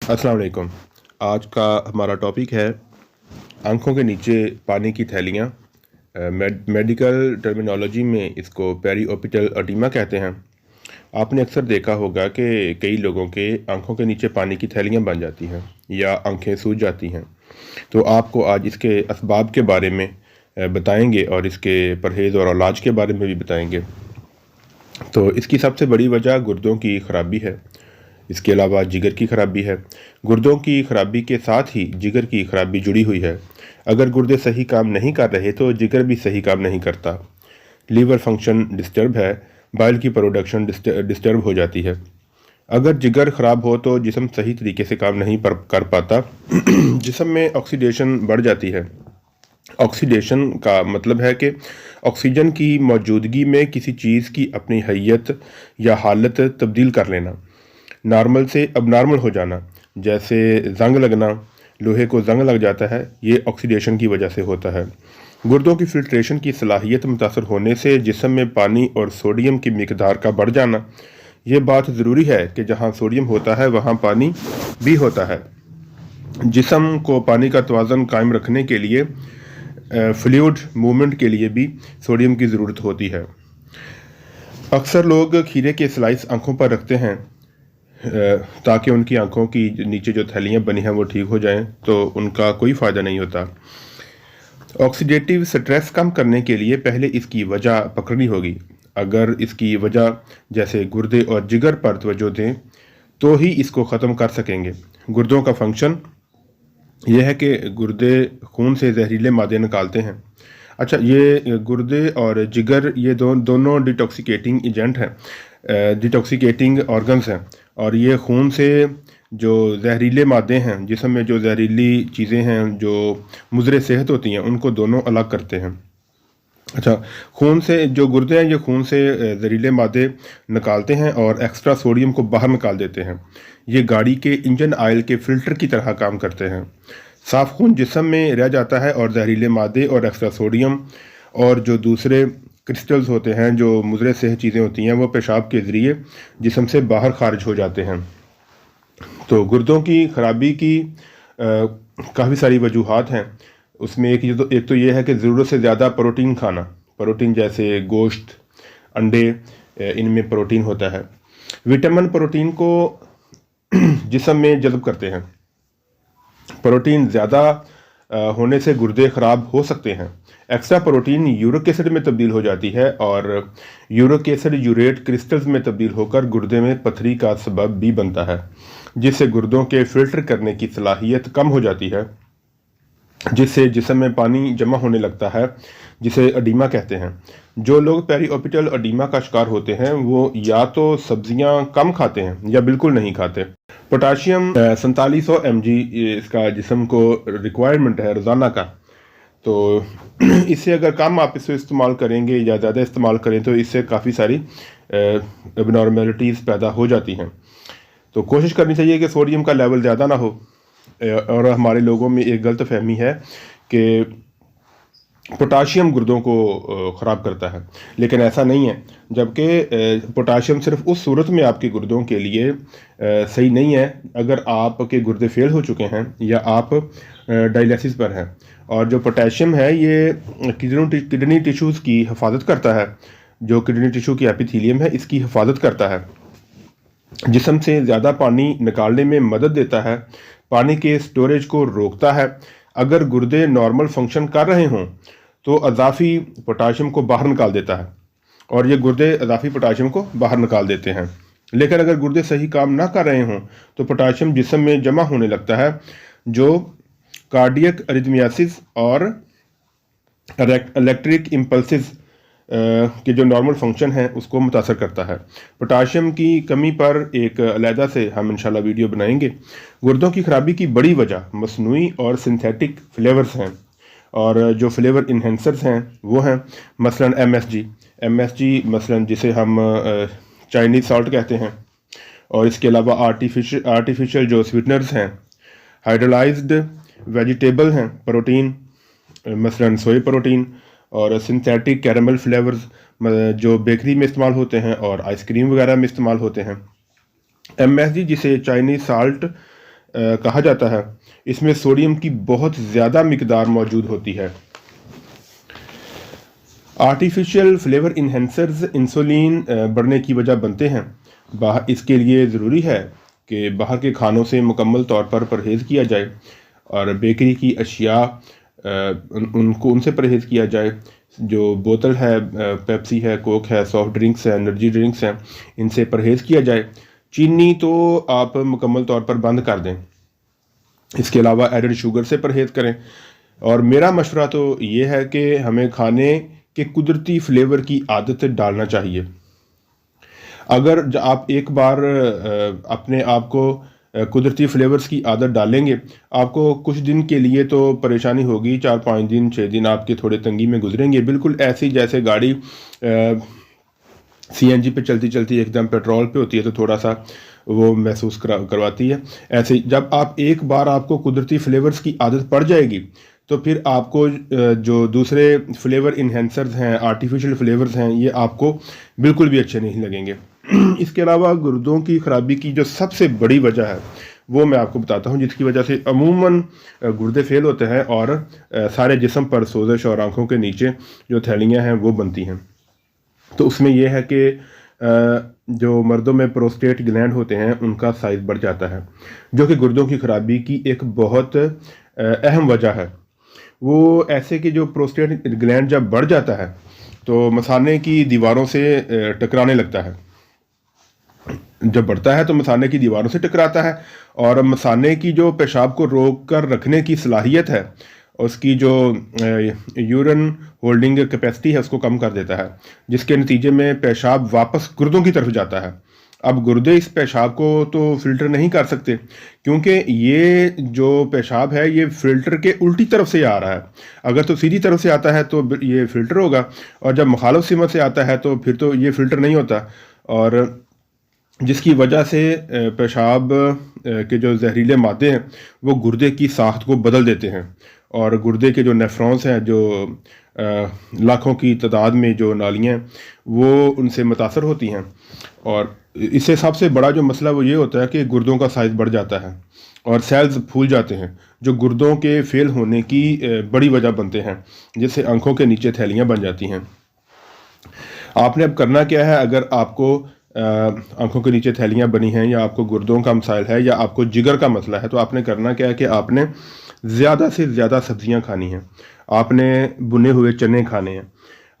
अस्सलाम वालेकुम। आज का हमारा टॉपिक है आँखों के नीचे पानी की थैलियाँ। मेडिकल टर्मिनोलॉजी में इसको पेरीओपिटल एडिमा कहते हैं। आपने अक्सर देखा होगा कि कई लोगों के आँखों के नीचे पानी की थैलियाँ बन जाती हैं या आँखें सूज जाती हैं। तो आपको आज इसके असबाब के बारे में बताएंगे और इसके परहेज़ और इलाज के बारे में भी बताएंगे। तो इसकी सबसे बड़ी वजह गुर्दों की ख़राबी है। इसके अलावा जिगर की खराबी है। गुर्दों की खराबी के साथ ही जिगर की खराबी जुड़ी हुई है। अगर गुर्दे सही काम नहीं कर रहे तो जिगर भी सही काम नहीं करता। लीवर फंक्शन डिस्टर्ब है, बाइल की प्रोडक्शन डिस्टर्ब हो जाती है। अगर जिगर ख़राब हो तो जिस्म सही तरीके से काम नहीं कर पाता। जिस्म में ऑक्सीडेशन बढ़ जाती है। ऑक्सीडेशन का मतलब है कि ऑक्सीजन की मौजूदगी में किसी चीज़ की अपनी हैयत या हालत तब्दील कर लेना, नॉर्मल से अबनॉर्मल हो जाना। जैसे जंग लगना, लोहे को जंग लग जाता है, ये ऑक्सीडेशन की वजह से होता है। गुर्दों की फिल्ट्रेशन की सलाहियत मुतासर होने से जिस्म में पानी और सोडियम की मिकदार का बढ़ जाना। ये बात ज़रूरी है कि जहाँ सोडियम होता है वहाँ पानी भी होता है। जिस्म को पानी का तवाज़न कायम रखने के लिए फ्लूइड मूवमेंट के लिए भी सोडियम की ज़रूरत होती है। अक्सर लोग खीरे के स्लाइस आँखों पर रखते हैं ताकि उनकी आंखों की नीचे जो थैलियाँ बनी हैं वो ठीक हो जाएं, तो उनका कोई फ़ायदा नहीं होता। ऑक्सीडेटिव स्ट्रेस कम करने के लिए पहले इसकी वजह पकड़नी होगी। अगर इसकी वजह जैसे गुर्दे और जिगर पर तवज्जो दें तो ही इसको ख़त्म कर सकेंगे। गुर्दों का फंक्शन यह है कि गुर्दे खून से जहरीले मादे निकालते हैं। अच्छा, ये गुर्दे और जिगर ये दोनों डिटॉक्सिकेटिंग एजेंट हैं, डिटॉक्सिकेटिंग ऑर्गन्स हैं, और ये खून से जो जहरीले मादे हैं, जिस्म में जो जहरीली चीज़ें हैं जो मुज़र सेहत होती हैं, उनको दोनों अलग करते हैं। अच्छा, खून से जो गुर्दे हैं ये खून से जहरीले मादे निकालते हैं और एक्स्ट्रा सोडियम को बाहर निकाल देते हैं। ये गाड़ी के इंजन ऑयल के फ़िल्टर की तरह काम करते हैं। साफ़ खून जिस्म में रह जाता है और जहरीले मादे और एक्स्ट्रा सोडियम और जो दूसरे क्रिस्टल्स होते हैं, जो मुज़र सेहत चीज़ें होती हैं, वो पेशाब के ज़रिए जिस्म से बाहर खारिज हो जाते हैं। तो गुर्दों की ख़राबी की काफ़ी सारी वजूहात हैं। उसमें एक तो ये है कि ज़रूरत से ज़्यादा प्रोटीन खाना। प्रोटीन जैसे गोश्त, अंडे, इनमें प्रोटीन होता है। विटामिन प्रोटीन को जिस्म में जज़ब करते हैं। प्रोटीन ज़्यादा होने से गुर्दे ख़राब हो सकते हैं। एक्स्ट्रा प्रोटीन यूरिक एसिड में तब्दील हो जाती है और यूरिक एसिड यूरेट क्रिस्टल्स में तब्दील होकर गुर्दे में पथरी का सबब भी बनता है, जिससे गुर्दों के फिल्टर करने की सलाहियत कम हो जाती है, जिससे जिस्म में पानी जमा होने लगता है, जिसे एडिमा कहते हैं। जो लोग पेरीओपिटल एडिमा का शिकार होते हैं वो या तो सब्जियां कम खाते हैं या बिल्कुल नहीं खाते। पोटाशियम 4700 mg इसका जिस्म को रिक्वायरमेंट है रोज़ाना का। तो इससे अगर कम आप इसे इस्तेमाल करेंगे या ज़्यादा इस्तेमाल करें तो इससे काफ़ी सारी एबनॉर्मेलिटीज़ पैदा हो जाती हैं। तो कोशिश करनी चाहिए कि सोडियम का लेवल ज़्यादा ना हो। और हमारे लोगों में एक गलत फहमी है कि पोटाशियम गुर्दों को ख़राब करता है, लेकिन ऐसा नहीं है। जबकि पोटाशियम सिर्फ उस सूरत में आपके गुर्दों के लिए सही नहीं है अगर आपके गुर्दे फेल हो चुके हैं या आप डायलिसिस पर हैं। और जो पोटाशियम है ये किडनी टिश्यूज़ की हिफाजत करता है। जो किडनी टिश्यू की एपिथेलियम है इसकी हिफाजत करता है, जिस्म से ज़्यादा पानी निकालने में मदद देता है, पानी के स्टोरेज को रोकता है। अगर गुर्दे नॉर्मल फंक्शन कर रहे हों तो अज़ाफ़ी पोटाशियम को बाहर निकाल देता है और ये गुर्दे अज़ाफ़ी पोटाशियम को बाहर निकाल देते हैं। लेकिन अगर गुर्दे सही काम ना कर रहे हों तो पोटाशियम जिस्म में जमा होने लगता है, जो कार्डियक अरिथमियासिस और इलेक्ट्रिक इम्पल्सिस के जो नॉर्मल फंक्शन है उसको मुतासर करता है। पोटाशियम की कमी पर एक अलहदा से हम इंशाल्लाह वीडियो बनाएंगे। गुर्दों की खराबी की बड़ी वजह मसनूई और सिंथेटिक फ्लेवर्स हैं, और जो फ्लेवर इन्हेंसर्स हैं वो हैं मसलन MSG मसलन जिसे हम चाइनीज़ सॉल्ट कहते हैं, और इसके अलावा आर्टिफिशियल जो स्वीटनर्स हैं, हाइड्रोलाइज्ड वेजिटेबल हैं प्रोटीन मसलन सोया प्रोटीन, और सिंथेटिक कैरमल फ्लेवर्स जो बेकरी में इस्तेमाल होते हैं और आइसक्रीम वगैरह में इस्तेमाल होते हैं। MSG जिसे चाइनीज़ साल्ट کہا جاتا ہے، اس میں سوڈیم کی بہت زیادہ مقدار موجود ہوتی ہے۔ آرٹیفیشل فلیور انہینسرز انسولین بڑھنے کی وجہ بنتے ہیں۔ اس کے لیے ضروری ہے کہ باہر کے کھانوں سے مکمل طور پر پرہیز کیا جائے اور بیکری کی اشیاء ان سے پرہیز کیا جائے۔ جو بوتل ہے، پیپسی ہے، کوک ہے، سافٹ ڈرنکس ہے، انرجی ڈرنکس ہیں، ان سے پرہیز کیا جائے۔ چینی تو آپ مکمل طور پر بند کر دیں۔ اس کے علاوہ ایڈڈ شوگر سے پرہیز کریں، اور میرا مشورہ تو یہ ہے کہ ہمیں کھانے کے قدرتی فلیور کی عادت ڈالنا چاہیے۔ اگر آپ ایک بار اپنے آپ کو قدرتی فلیورز کی عادت ڈالیں گے، آپ کو کچھ دن کے لیے تو پریشانی ہوگی، 4-5 دن 6 دن آپ کے تھوڑے تنگی میں گزریں گے، بالکل ایسی جیسے گاڑی سی این جی پہ چلتی چلتی ایک دم پیٹرول پہ ہوتی ہے تو تھوڑا سا وہ محسوس کرواتی ہے۔ ایسے جب ایک بار آپ کو قدرتی فلیورز کی عادت پڑ جائے گی تو پھر آپ کو جو دوسرے فلیور انہینسرز ہیں، آرٹیفیشل فلیورز ہیں، یہ آپ کو بالکل بھی اچھے نہیں لگیں گے۔ اس کے علاوہ گردوں کی خرابی کی جو سب سے بڑی وجہ ہے وہ میں آپ کو بتاتا ہوں، جس کی وجہ سے عموماً گردے فیل ہوتے ہیں اور سارے جسم پر سوزش اور آنکھوں کے نیچے جو تھیلیاں ہیں وہ بنتی ہیں۔ تو اس میں یہ ہے کہ جو مردوں میں پروسٹیٹ گلینڈ ہوتے ہیں ان کا سائز بڑھ جاتا ہے، جو کہ گردوں کی خرابی کی ایک بہت اہم وجہ ہے۔ وہ ایسے کہ جو پروسٹیٹ گلینڈ جب بڑھ جاتا ہے تو مثانے کی دیواروں سے ٹکرانے لگتا ہے۔ جب بڑھتا ہے تو مثانے کی دیواروں سے ٹکراتا ہے، اور مثانے کی جو پیشاب کو روک کر رکھنے کی صلاحیت ہے، اس کی جو یورین ہولڈنگ کیپیسٹی ہے، اس کو کم کر دیتا ہے، جس کے نتیجے میں پیشاب واپس گردوں کی طرف جاتا ہے۔ اب گردے اس پیشاب کو تو فلٹر نہیں کر سکتے، کیونکہ یہ جو پیشاب ہے یہ فلٹر کے الٹی طرف سے آ رہا ہے۔ اگر تو سیدھی طرف سے آتا ہے تو یہ فلٹر ہوگا، اور جب مخالف سمت سے آتا ہے تو پھر تو یہ فلٹر نہیں ہوتا، اور جس کی وجہ سے پیشاب کے جو زہریلے مادے ہیں وہ گردے کی ساخت کو بدل دیتے ہیں، اور گردے کے جو نیفرونز ہیں، جو لاکھوں کی تعداد میں جو نالیاں ہیں، وہ ان سے متاثر ہوتی ہیں۔ اور اس سے سب سے بڑا جو مسئلہ وہ یہ ہوتا ہے کہ گردوں کا سائز بڑھ جاتا ہے اور سیلز پھول جاتے ہیں، جو گردوں کے فیل ہونے کی بڑی وجہ بنتے ہیں، جس سے آنکھوں کے نیچے تھیلیاں بن جاتی ہیں۔ آپ نے اب کرنا کیا ہے؟ اگر آپ کو آنکھوں کے نیچے تھیلیاں بنی ہیں، یا آپ کو گردوں کا مسائل ہے، یا آپ کو جگر کا مسئلہ ہے، تو آپ نے کرنا کیا ہے کہ آپ نے زیادہ سے زیادہ سبزیاں کھانی ہیں، آپ نے بنے ہوئے چنے کھانے ہیں،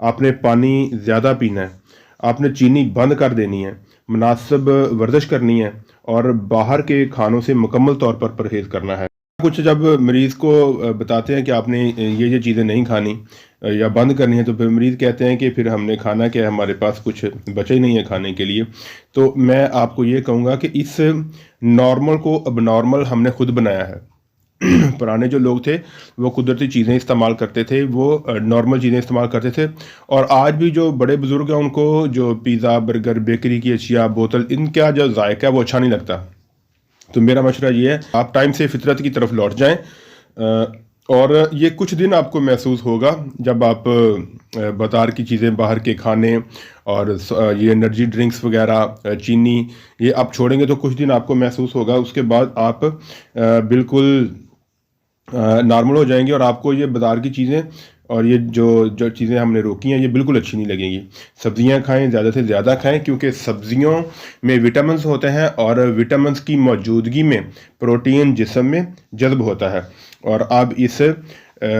آپ نے پانی زیادہ پینا ہے، آپ نے چینی بند کر دینی ہے، مناسب ورزش کرنی ہے، اور باہر کے کھانوں سے مکمل طور پر پرہیز کرنا ہے۔ کچھ جب مریض کو بتاتے ہیں کہ آپ نے یہ چیزیں نہیں کھانی یا بند کرنی ہے، تو پھر مریض کہتے ہیں کہ پھر ہم نے کھانا کیا ہے، ہمارے پاس کچھ بچا ہی نہیں ہے کھانے کے لیے۔ تو میں آپ کو یہ کہوں گا کہ اس نارمل کو اب نارمل ہم نے خود بنایا ہے۔ پرانے جو لوگ تھے وہ قدرتی چیزیں استعمال کرتے تھے، وہ نارمل چیزیں استعمال کرتے تھے، اور آج بھی جو بڑے بزرگ ہیں ان کو جو پیزا، برگر، بیکری کی اشیاء، بوتل، ان کا جو ذائقہ ہے وہ اچھا نہیں لگتا۔ تو میرا مشورہ یہ ہے آپ ٹائم سے فطرت کی طرف لوٹ جائیں، اور یہ کچھ دن آپ کو محسوس ہوگا جب آپ بازار کی چیزیں، باہر کے کھانے اور یہ انرجی ڈرنکس وغیرہ، چینی، یہ آپ چھوڑیں گے تو کچھ دن آپ کو محسوس ہوگا۔ اس کے بعد آپ بالکل نارمل ہو جائیں گے، اور آپ کو یہ بازار کی چیزیں اور یہ جو چیزیں ہم نے روکی ہیں یہ بالکل اچھی نہیں لگیں گی۔ سبزیاں کھائیں، زیادہ سے زیادہ کھائیں، کیونکہ سبزیوں میں وٹامنز ہوتے ہیں، اور وٹامنز کی موجودگی میں پروٹین جسم میں جذب ہوتا ہے، اور اب اس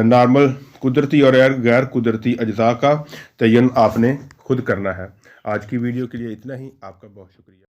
نارمل قدرتی اور غیر قدرتی اجزاء کا تعین آپ نے خود کرنا ہے۔ آج کی ویڈیو کے لیے اتنا ہی، آپ کا بہت شکریہ۔